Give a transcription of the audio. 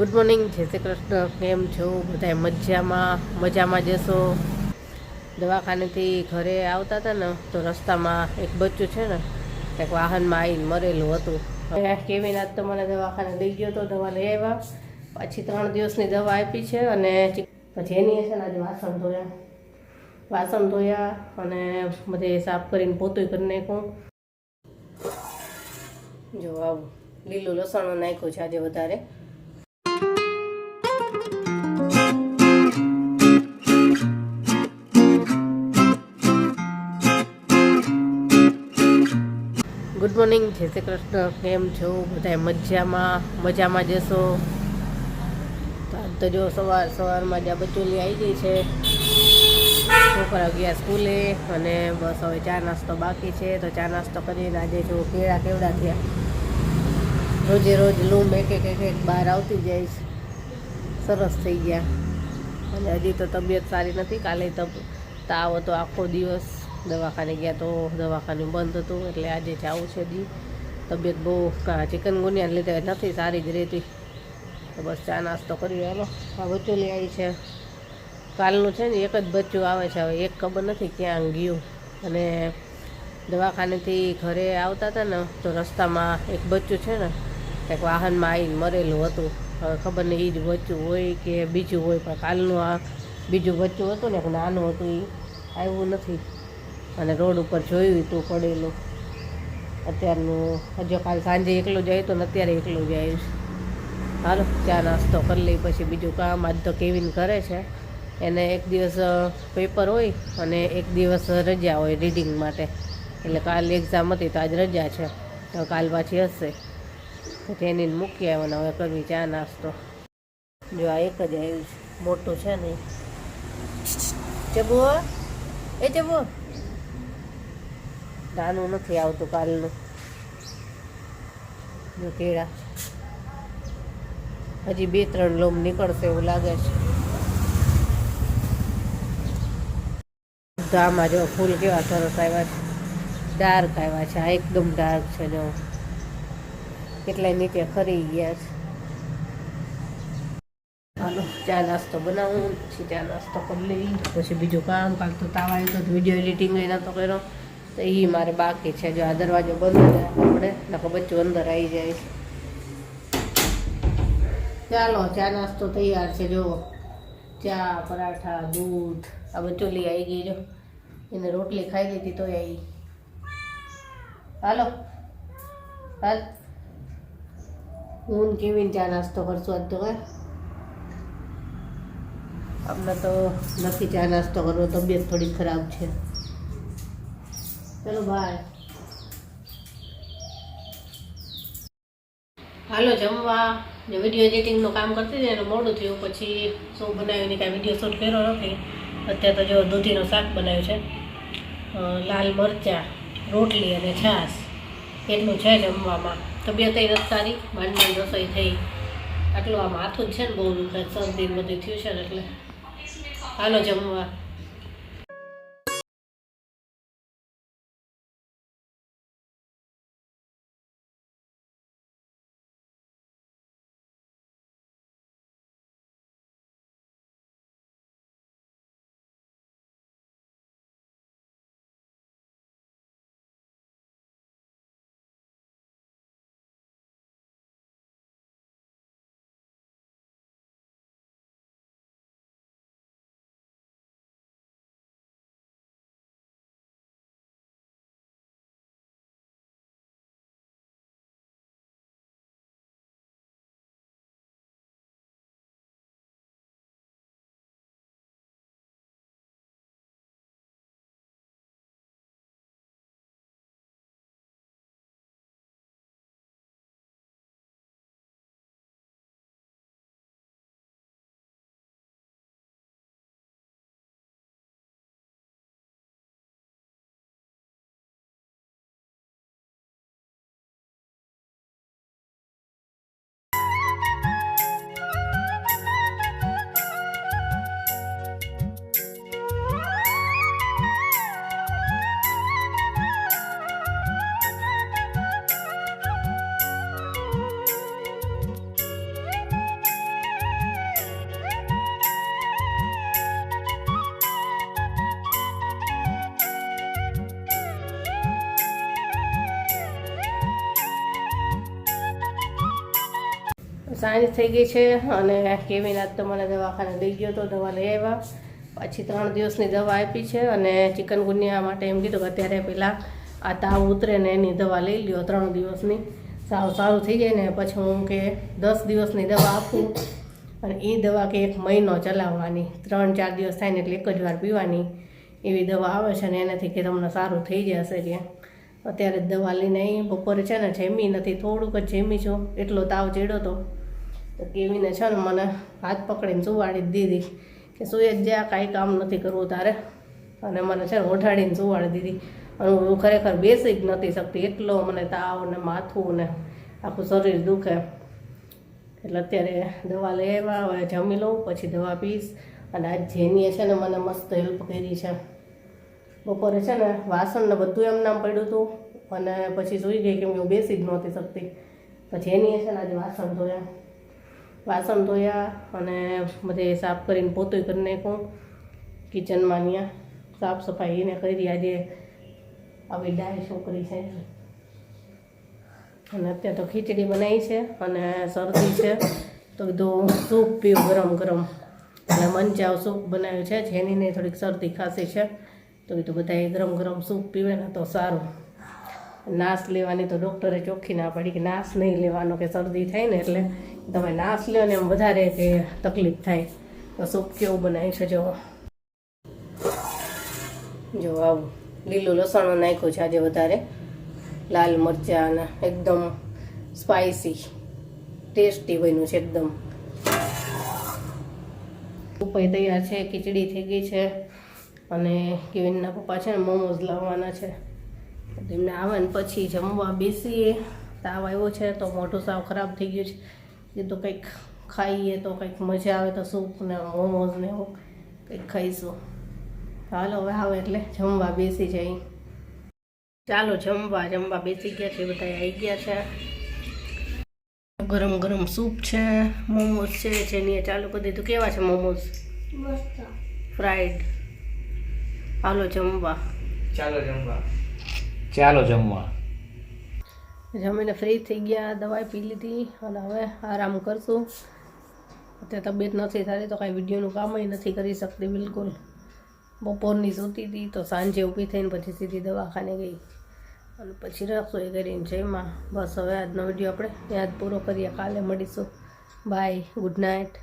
Good morning, જય શ્રી કૃષ્ણ. કેમ છો બધા? મજામાં જશો. દવાખાનેથી ઘરે આવતા હતા ને તો રસ્તામાં એક બચ્ચું છે ને એક વાહનમાં આવીને મરેલું હતું. કેવીન આજ તો મને દવાખાને લઈ ગયો તો, દવા લઈ આવ્યા. પછી 3 દિવસની દવા આપી છે અને પછી એની છે ને આજે વાસણ ધોયા અને બધે સાફ કરીને પોતું કરી નાખ્યું. જો આવું લીલું લસણ નાખ્યું છે આજે વધારે. ગુડ મોર્નિંગ, જય શ્રી કૃષ્ણ. કેમ છો બધા? મજામાં જશો. તો જો સવારમાં જ આ બચોલી આવી ગઈ છે. છોકરા ગયા સ્કૂલે અને બસ હવે ચા નાસ્તો બાકી છે. તો ચા નાસ્તો કરીને આજે જો કેળા કેવડા થયા. રોજ લૂમ એક બહાર આવતી જાય છે. સરસ થઈ ગયા. અને હજી તો તબિયત સારી નથી. કાલે તાવ હતો આખો દિવસ. દવાખાને ગયા તો દવાખાનું બંધ હતું એટલે આજે જવું છે. તબિયત બહુ ચિકનગુનિયાને લીધે નથી સારી જ રહેતી. તો બસ ચા નાસ્તો કરી. હાલો, આ બચોલી આવી છે. કાલનું છે ને એક જ બચ્ચું આવે છે. હવે એક ખબર નથી ક્યાં ગયું. અને દવાખાનેથી ઘરે આવતા હતા ને તો રસ્તામાં એક બચ્ચું છે ને એક વાહનમાં આવીને મરેલું હતું. હવે ખબર નહીં એ જ બચ્ચું હોય કે બીજું હોય, પણ કાલનું આ બીજું બચ્ચું હતું ને એક નાનું હતું એ આવ્યું નથી. અને રોડ ઉપર જોયું તું પડેલું. અત્યારનું હજુ કાલ સાંજે એકલું જાય તો ને અત્યારે એકલું જ આવ્યું. હાલો, ચા નાસ્તો કરી લઈ પછી બીજું કામ. આજ તો કેવીન કરે છે. એને એક દિવસ પેપર હોય અને એક દિવસ રજા હોય રીડિંગ માટે. એટલે કાલ એક્ઝામ હતી તો આજ રજા છે. તો કાલ પાછી હશે તો તેને મૂકી આવ્યો ને હવે કરવી ચા નાસ્તો. જો આ એક જ આવ્યું છે, મોટું છે ને. ચબુ એ ચબુ નાનું નથી આવતું કાલનું. કેળા હજી 2-3 લોમ નીકળશે એવું લાગે છે. તો આમાં જો ફૂલ કેવા સરસ આવ્યા છે, ડાર્ક આવ્યા છે. આ એકદમ ડાર્ક છે. જો કેટલાય નીચે ખરી ગયા છે. હાલો, ચા નાસ્તો બનાવું પછી ચા નાસ્તો કરી લઈ પછી બીજું કામ. કાલ તો તાવ આવ્યો તો વિડીયો એડિટિંગ નહોતો કર્યો તો એ મારે બાકી છે. જો આ દરવાજો બંધ આપણે નકર બચ્ચું અંદર આવી જાય. ચાલો, ચા નાસ્તો તૈયાર છે. જો ચા, પરાઠા, દૂધ. આ બચોલી આવી ગઈ. જો એને રોટલી ખાઈ લીધી તો આવી. હાલો હું કેવીને ચા નાસ્તો કરશું આજ તો. અમને તો નથી ચા નાસ્તો કરવો, તબિયત થોડી ખરાબ છે. ચલો બાય. હાલો જમવા. વિડીયો એડિટિંગનું કામ કરતી હતી એનું મોડું થયું. પછી શું બનાવ્યું કાંઈ વિડીયો શૂટ કર્યો નથી. અત્યારે તો જો દૂધીનું શાક બનાવ્યું છે, લાલ મરચાં, રોટલી અને છાશ. એટલું છે જમવામાં. તબિયત નથી સારી, માંડ રસોઈ થઈ. આટલું આમ માથું જ છે ને બહુ દુખે, શરદી બધું થયું છે ને એટલે. હાલો જમવા. સાંજ થઈ ગઈ છે અને કેવીન આજ તો મને દવાખાને લઈ ગયો તો દવા લઈ આવ્યા. પાછી 3 દિવસની દવા આપી છે અને ચિકનગુનિયા માટે એમ કીધું કે અત્યારે પહેલાં આ તાવ ઉતરે ને એની દવા લઈ લ્યો 3 દિવસની, સારું થઈ જાય ને પછી હું કે 10 દિવસની દવા આપું અને એ દવા કે 1 મહિનો ચલાવવાની, 3-4 દિવસ થાય ને એટલે એક જ વાર પીવાની એવી દવા આવે છે ને એનાથી કે તમને સારું થઈ જશે. ત્યાં અત્યારે દવા લઈને અહીં બપોરે છે ને જમી નથી, થોડુંક જ જમી છું, એટલો તાવ ચડ્યો હતો તો કેવીને છે ને મને હાથ પકડીને સુવાડી દીધી કે સુઈ જ જા, કાંઈ કામ નથી કરવું તારે, અને મને છે ને ઓઢાડીને સુવાડી દીધી. અને હું ખરેખર બેસી જ નથી શકતી, એટલો મને તાવ ને માથું ને આખું શરીર દુખે. એટલે અત્યારે દવા લઈ આવ્યા, હવે જમી લઉં પછી દવા પીશ. અને આજ જેનીએ છે ને મને મસ્ત હેલ્પ કરી છે. બપોરે છે ને વાસણ ને બધું એમ નામ પડ્યું હતું અને પછી સૂઈ ગઈ કેમ કે હું બેસી જ નહોતી શકતી. પછી એની છે ને આજે વાસણ ધોયા અને બધે સાફ કરીને પોતું કરી નાખ્યું કિચનમાં. ત્યાં સાફ સફાઈ એને કરી. આજે આવી ડાય છોકરી છે અને અત્યારે તો ખીચડી બનાવી છે અને શરદી છે તો કીધું સૂપ પીવું ગરમ ગરમ, એટલે મંચાવ સૂપ બનાવ્યું છે. જેનીને થોડીક શરદી ખાંસી છે તો કીધું બધાએ ગરમ ગરમ સૂપ પીવે ને તો સારું. નાશ લેવાની તો ડૉક્ટરે ચોખ્ખી ના પાડી કે નાશ નહીં લેવાનો, કે શરદી થાય ને એટલે તમે નાશ લ્યો ને એમ વધારે કે તકલીફ થાય. તો સૂપ કેવું બનાવ્યું છે જો આવું લીલું લસણ નાખ્યું છે આજે વધારે, લાલ મરચાં અને એકદમ સ્પાઇસી ટેસ્ટી બન્યું છે એકદમ. સૂપ તૈયાર છે, ખીચડી થઈ ગઈ છે અને કેવિનના પપ્પા છે ને મોમોઝ લાવવાના છે. તેમને આવે ને પછી જમવા બેસીએ. તાવ આવ્યો છે તો મોઢું સાવ ખરાબ થઈ ગયું છે, એ તો કંઈક ખાઈએ તો કંઈક મજા આવે તો સૂપ ને મોમોઝ ને એવું કંઈક ખાઈશું. હાલો હવે આવે એટલે જમવા બેસી જાય. ચાલો જમવા બેસી ગયા છે, બધા આવી ગયા છે. ગરમ ગરમ સૂપ છે, મોમોઝ છે, જેની ચાલુ કરી દીધું. કેવા છે મોમોઝ? ફ્રાઈડ. હાલો જમવા. ચાલો જમવા. જમીને ફ્રી થઈ ગયા, દવાઈ પી લીધી અને હવે આરામ કરશું. અત્યારે તબિયત નથી સારી તો કાંઈ વિડીયોનું કામ નથી કરી શકતી બિલકુલ. બપોરની સૂતી હતી તો સાંજે ઊભી થઈને પછી સીધી દવાખાને ગઈ અને પછી રસોઈ કરીને જઈમાં. બસ હવે આજનો વિડીયો આપણે ત્યાં જ પૂરો કરીએ, કાલે મળીશું. Bye, good night.